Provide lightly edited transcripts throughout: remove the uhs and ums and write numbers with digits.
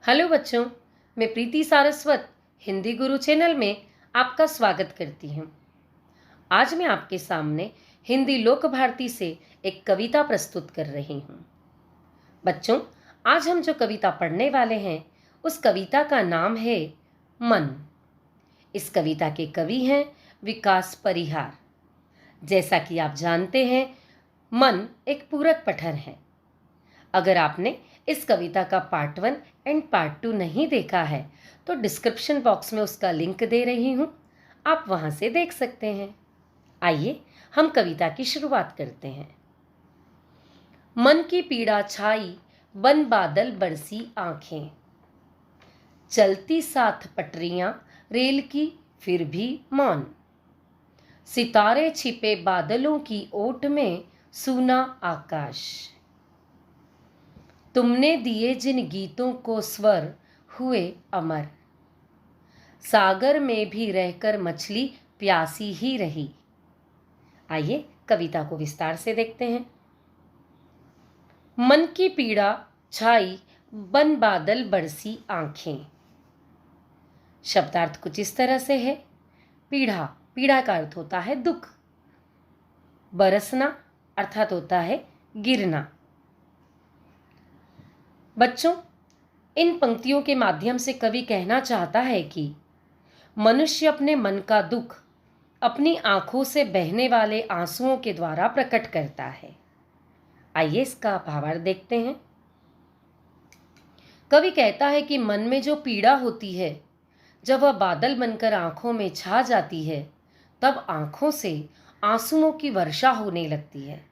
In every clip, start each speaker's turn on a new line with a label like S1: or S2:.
S1: Hello बच्चों, मैं प्रीति सारस्वत हिंदी गुरु channel में आपका स्वागत करती हूँ। आज मैं आपके सामने हिंदी लोक भारती से एक कविता प्रस्तुत कर रही हूँ। बच्चों, आज हम जो कविता पढ़ने वाले हैं उस कविता का नाम है मन। इस कविता के कवि हैं विकास परिहार। जैसा कि आप जानते हैं, मन एक पूरक पठन है। अगर आपने इस कविता का पार्ट 1 एंड पार्ट 2 नहीं देखा है तो डिस्क्रिप्शन बॉक्स में उसका लिंक दे रही हूँ, आप वहाँ से देख सकते हैं। आइए हम कविता की शुरुआत करते हैं। मन की पीड़ा छाई, बन बादल बरसी आंखें, चलती साथ पटरियां रेल की फिर भी मौन, सितारे छिपे बादलों की ओट में सूना आकाश, तुमने दिए जिन गीतों को स्वर हुए अमर, सागर में भी रहकर मछली प्यासी ही रही। आइए कविता को विस्तार से देखते हैं। मन की पीड़ा छाई, बन बादल बरसी आंखें। शब्दार्थ कुछ इस तरह से है। पीड़ा, पीड़ा का अर्थ होता है दुख। बरसना अर्थात होता है गिरना। बच्चों, इन पंक्तियों के माध्यम से कवि कहना चाहता है कि मनुष्य अपने मन का दुख अपनी आंखों से बहने वाले आंसुओं के द्वारा प्रकट करता है। आइए इसका भावार्थ देखते हैं। कवि कहता है कि मन में जो पीड़ा होती है, जब वह बादल बनकर आंखों में छा जाती है, तब आंखों से आंसुओं की वर्षा होने लगती है।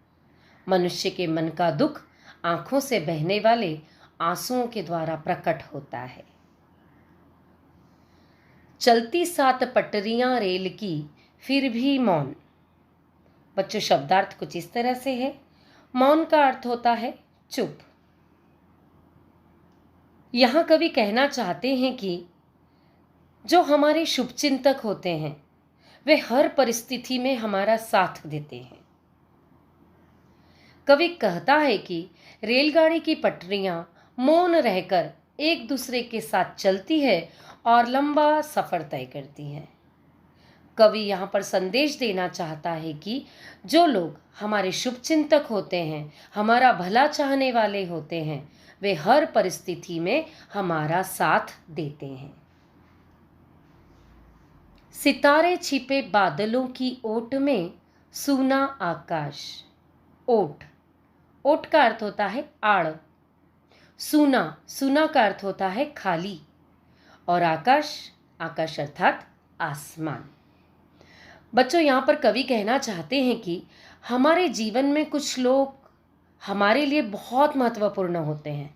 S1: मनुष्य के मन का दुख आंखों से बहने वाले आंसुओं के द्वारा प्रकट होता है। चलती सात पटरियां रेल की फिर भी मौन। बच्चों, शब्दार्थ कुछ इस तरह से है। मौन का अर्थ होता है चुप। यहां कवि कहना चाहते हैं कि जो हमारे शुभचिंतक होते हैं वे हर परिस्थिति में हमारा साथ देते हैं। कवि कहता है कि रेलगाड़ी की पटरियां मौन रहकर एक दूसरे के साथ चलती है और लंबा सफर तय करती हैं। कवि यहाँ पर संदेश देना चाहता है कि जो लोग हमारे शुभचिंतक होते हैं, हमारा भला चाहने वाले होते हैं, वे हर परिस्थिति में हमारा साथ देते हैं। सितारे छिपे बादलों की ओट में सूना आकाश। ओट, ओट का अर्थ होता है आड़। सूना, सूना का अर्थ होता है खाली। और आकाश, आकाश अर्थात आसमान। बच्चों, यहाँ पर कवि कहना चाहते हैं कि हमारे जीवन में कुछ लोग हमारे लिए बहुत महत्वपूर्ण होते हैं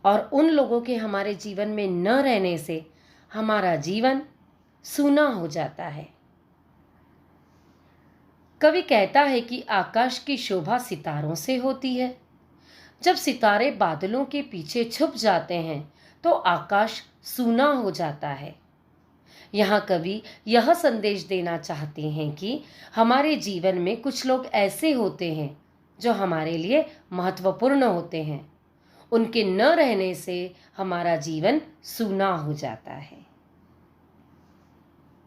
S1: और उन लोगों के हमारे जीवन में न रहने से हमारा जीवन सूना हो जाता है। कवि कहता है कि आकाश की शोभा सितारों से होती है। जब सितारे बादलों के पीछे छुप जाते हैं तो आकाश सूना हो जाता है। यहाँ कवि यह संदेश देना चाहते हैं कि हमारे जीवन में कुछ लोग ऐसे होते हैं जो हमारे लिए महत्वपूर्ण होते हैं। उनके न रहने से हमारा जीवन सूना हो जाता है।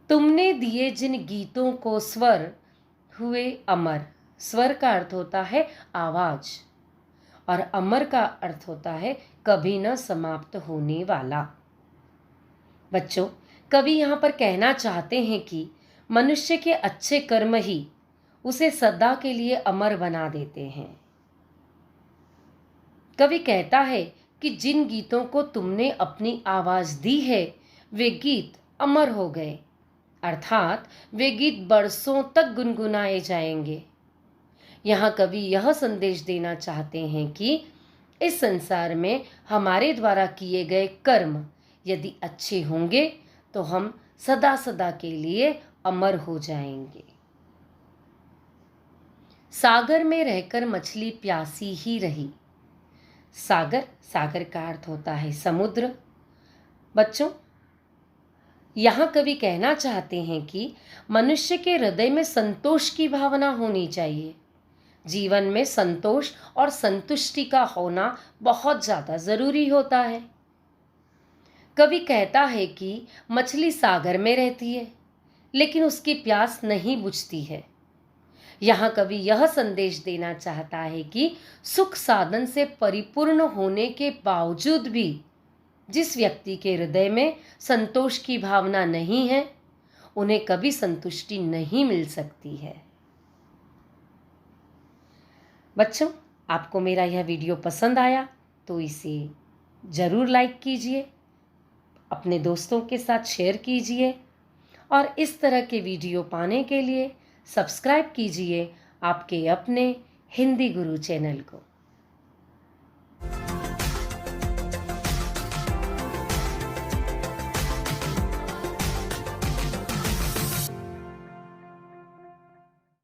S1: तुमने दिए जिन गीतों को स्वर हुए अमर। स्वर का अर्थ होता है आवाज और अमर का अर्थ होता है कभी न समाप्त होने वाला। बच्चों, कवि यहाँ पर कहना चाहते हैं कि मनुष्य के अच्छे कर्म ही उसे सदा के लिए अमर बना देते हैं। कवि कहता है कि जिन गीतों को तुमने अपनी आवाज दी है वे गीत अमर हो गए, अर्थात वे गीत बरसों तक गुनगुनाए जाएंगे। यहाँ कवि यह संदेश देना चाहते हैं कि इस संसार में हमारे द्वारा किए गए कर्म यदि अच्छे होंगे तो हम सदा सदा के लिए अमर हो जाएंगे। सागर में रहकर मछली प्यासी ही रही। सागर, सागर का अर्थ होता है समुद्र। बच्चों, यहाँ कवि कहना चाहते हैं कि मनुष्य के हृदय में संतोष की भावना होनी चाहिए। जीवन में संतोष और संतुष्टि का होना बहुत ज़्यादा ज़रूरी होता है। कवि कहता है कि मछली सागर में रहती है लेकिन उसकी प्यास नहीं बुझती है। यहाँ कवि यह संदेश देना चाहता है कि सुख साधन से परिपूर्ण होने के बावजूद भी जिस व्यक्ति के हृदय में संतोष की भावना नहीं है, उन्हें कभी संतुष्टि नहीं मिल सकती है। बच्चों, आपको मेरा यह वीडियो पसंद आया तो इसे ज़रूर लाइक कीजिए, अपने दोस्तों के साथ शेयर कीजिए और इस तरह के वीडियो पाने के लिए सब्सक्राइब कीजिए आपके अपने हिंदी गुरु चैनल को।